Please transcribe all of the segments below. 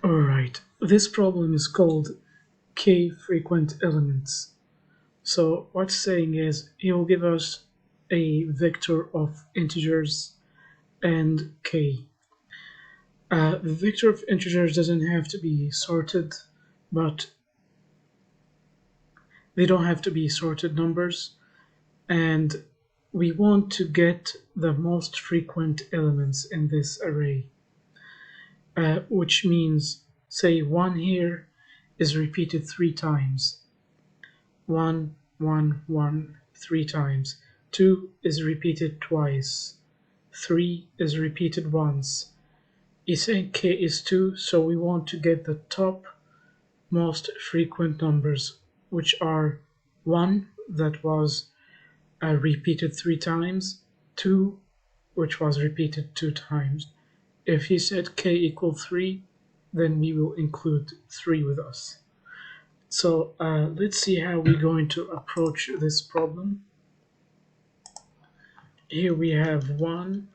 Alright, this problem is called k frequent elements. So what's saying is he will give us a vector of integers and k. The vector of integers doesn't have to be sorted, but they don't have to be sorted numbers, and we want to get the most frequent elements in this array, which means, say, 1 here is repeated 3 times. 1, 1, 1, 3 times. 2 is repeated twice. 3 is repeated once. He's saying k is 2, so we want to get the top most frequent numbers, which are 1, that was repeated 3 times, 2, which was repeated 2 times. If he said k equal 3, then we will include 3 with us. So let's see how we're going to approach this problem. Here we have 1,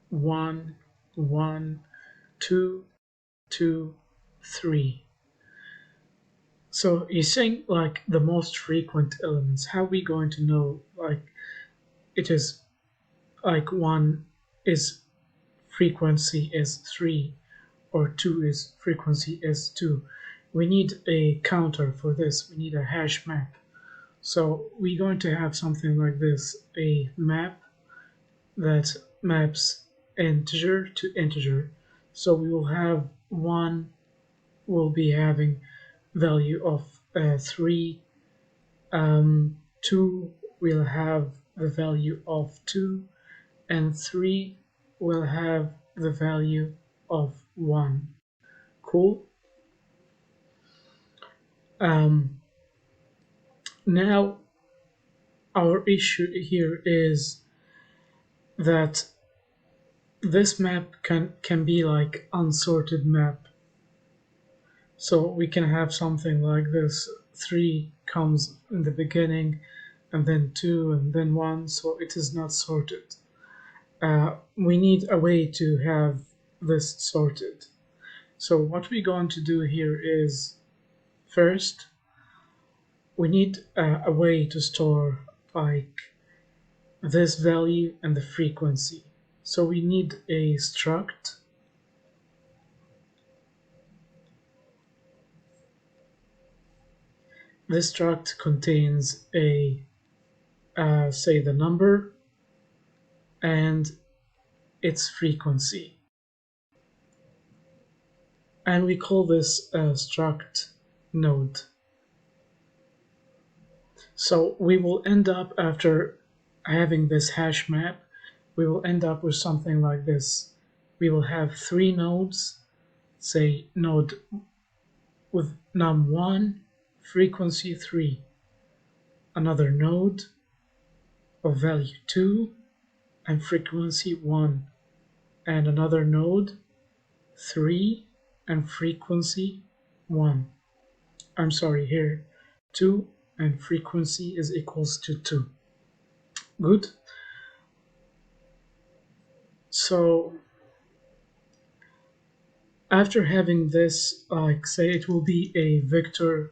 1, 1, 2, 2, 3. So he's saying like the most frequent elements. How are we going to know like it is like 1 is frequency is 3 or 2 is frequency is 2? We need a counter for this. We need a hash map. So we're going to have something like this, a map that maps integer to integer. So we will have 1 will be having value of 3, 2 will have the value of 2, and 3 will have the value of 1. Cool? Now our issue here is that this map can be like unsorted map. So we can have something like this. 3 comes in the beginning, and then 2, and then 1, so it is not sorted. We need a way to have this sorted. So what we're going to do here is, first, we need a way to store like this value and the frequency. So we need a struct. This struct contains a say the number and its frequency, and we call this struct node. So we will end up, after having this hash map, we will end up with something like this. We will have 3 nodes, say node with num1, frequency 3, another node of value 2 and frequency 1, and another node 3 and frequency 1. I'm sorry, here 2 and frequency is equals to 2. Good. So after having this, like say it will be a vector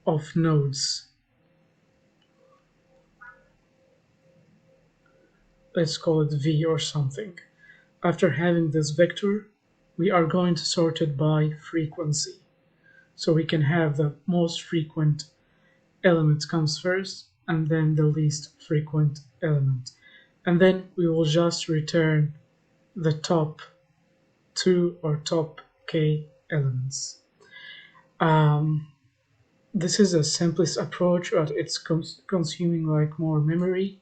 of nodes. Let's call it V or something. After having this vector, we are going to sort it by frequency. So we can have the most frequent element comes first, and then the least frequent element. And then we will just return the top 2 or top k elements. This is the simplest approach, but it's consuming like more memory.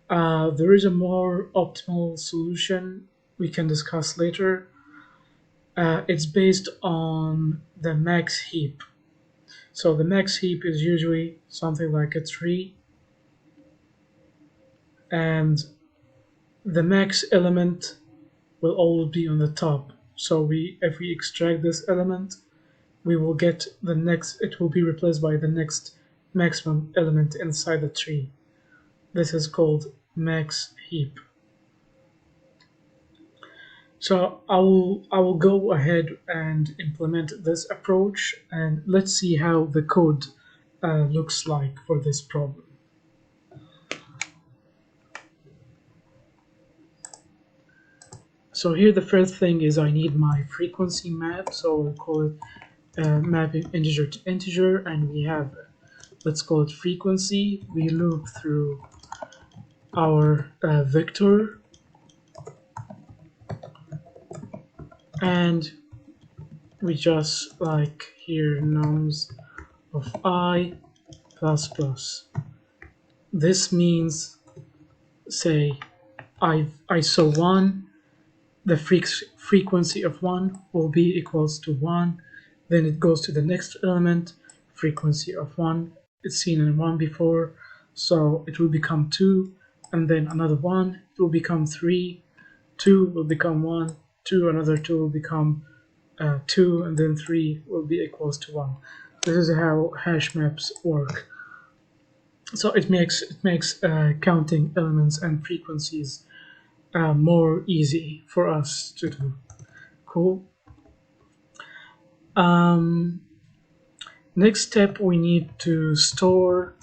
There is a more optimal solution we can discuss later. It's based on the max heap. So the max heap is usually something like a tree, and the max element will always be on the top. So if we extract this element, we will get the next, it will be replaced by the next maximum element inside the tree. This is called max heap. So I will go ahead and implement this approach, and let's see how the code looks like for this problem. So here the first thing is I need my frequency map, so we'll call it mapping integer to integer, and we have, let's call it frequency. We loop through our vector, and we just like here nums of I plus plus. This means, say I saw 1, the frequency of 1 will be equals to 1, then it goes to the next element, frequency of 1, it's seen in 1 before, so it will become 2, and then another 1, it will become 3, 2 will become 1, 2, another 2 will become 2, and then 3 will be equals to 1. This is how hash maps work. So it makes counting elements and frequencies more easy for us to do. Cool. Next step, we need to store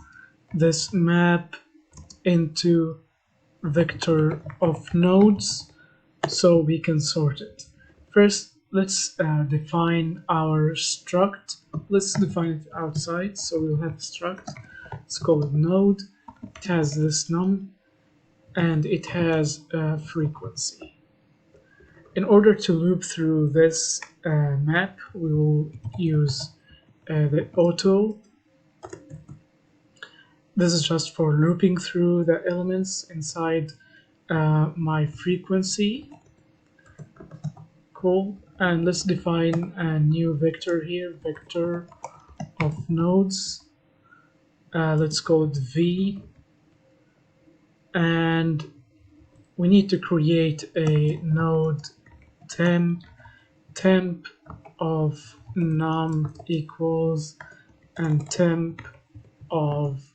this map into vector of nodes so we can sort it. First, let's define our struct. Let's define it outside. So we'll have struct. Let's call it node. It has this num and it has a frequency. In order to loop through this map, we will use the auto. This is just for looping through the elements inside my frequency. Cool. And let's define a new vector here, vector of nodes. Let's call it V. And we need to create a node temp of num equals and temp of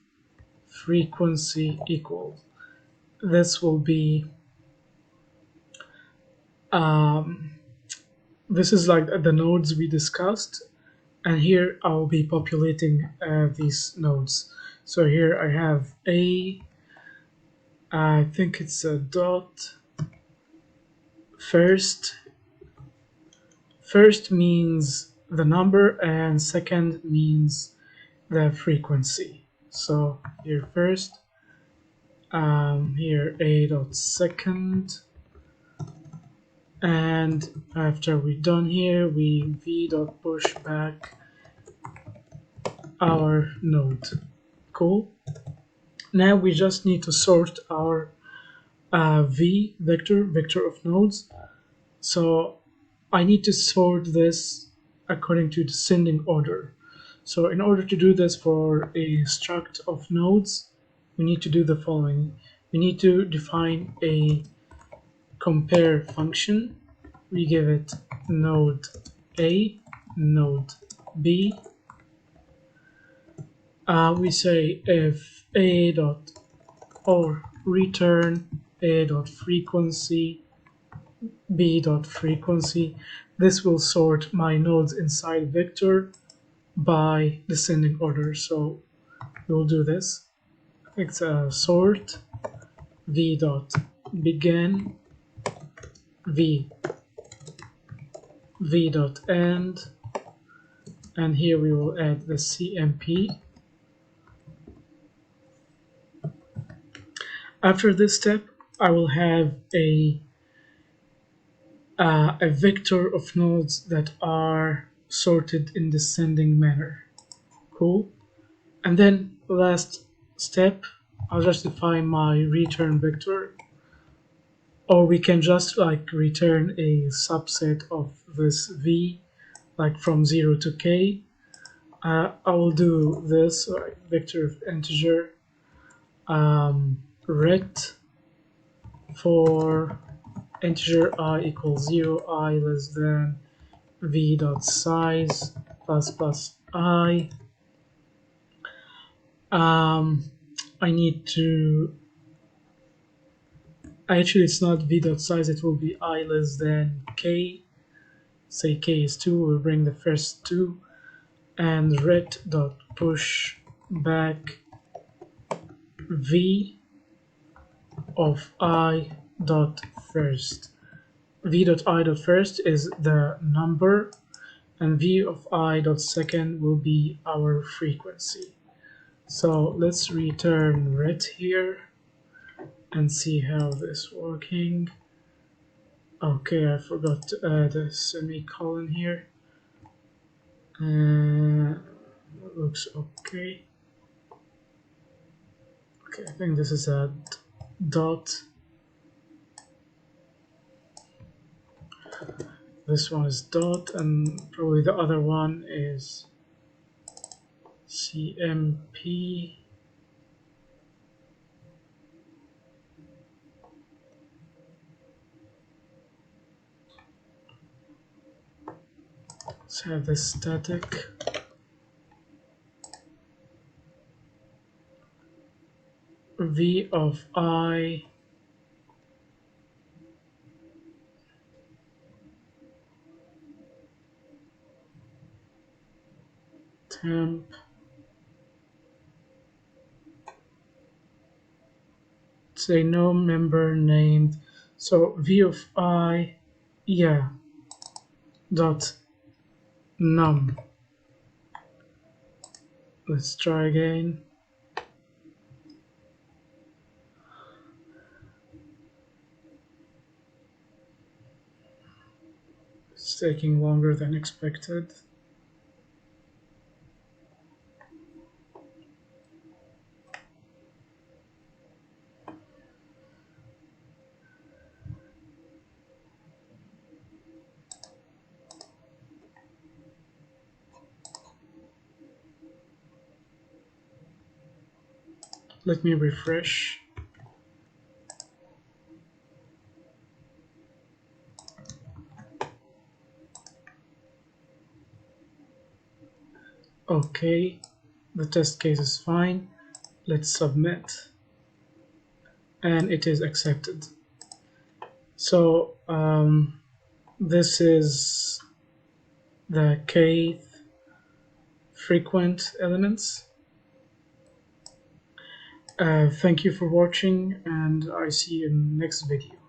frequency equals. This will be this is like the nodes we discussed, and here I'll be populating these nodes. So here I have I think it's a dot. First means the number, and second means the frequency. So here first, here a dot second, and after we're done here, we v dot push back our node. Cool. Now we just need to sort our v vector of nodes. So I need to sort this according to descending order. So in order to do this for a struct of nodes, we need to do the following. We need to define a compare function. We give it node A, node B. We say if A dot or return A dot frequency, B dot frequency. This will sort my nodes inside vector by descending order. So we'll do this. It's a sort v dot begin v dot end, and here we will add the CMP. After this step, I will have a vector of nodes that are sorted in descending manner. Cool. And then last step, I'll just define my return vector, or we can just like return a subset of this v, like from 0 to k. I will do this vector of integer ret for integer I equals 0, I less than v dot size plus plus I. I need to Actually, it's not v dot size, it will be I less than k. Say k is 2, we'll bring the first 2, and ret dot push back v of I dot first. V dot I dot first is the number, and v of I dot second will be our frequency. So let's return ret here and see how this working. Okay, I forgot to add a semicolon here. Looks okay. Okay, I think this is a dot. This one is dot, and probably the other one is CMP. Let's have this static. V of I temp say no member named, so v of I, yeah, dot num. Let's try again. It's taking longer than expected. Let me refresh. Okay, the test case is fine. Let's submit, and it is accepted. So this is the kth frequent elements. Thank you for watching, and I see you in the next video.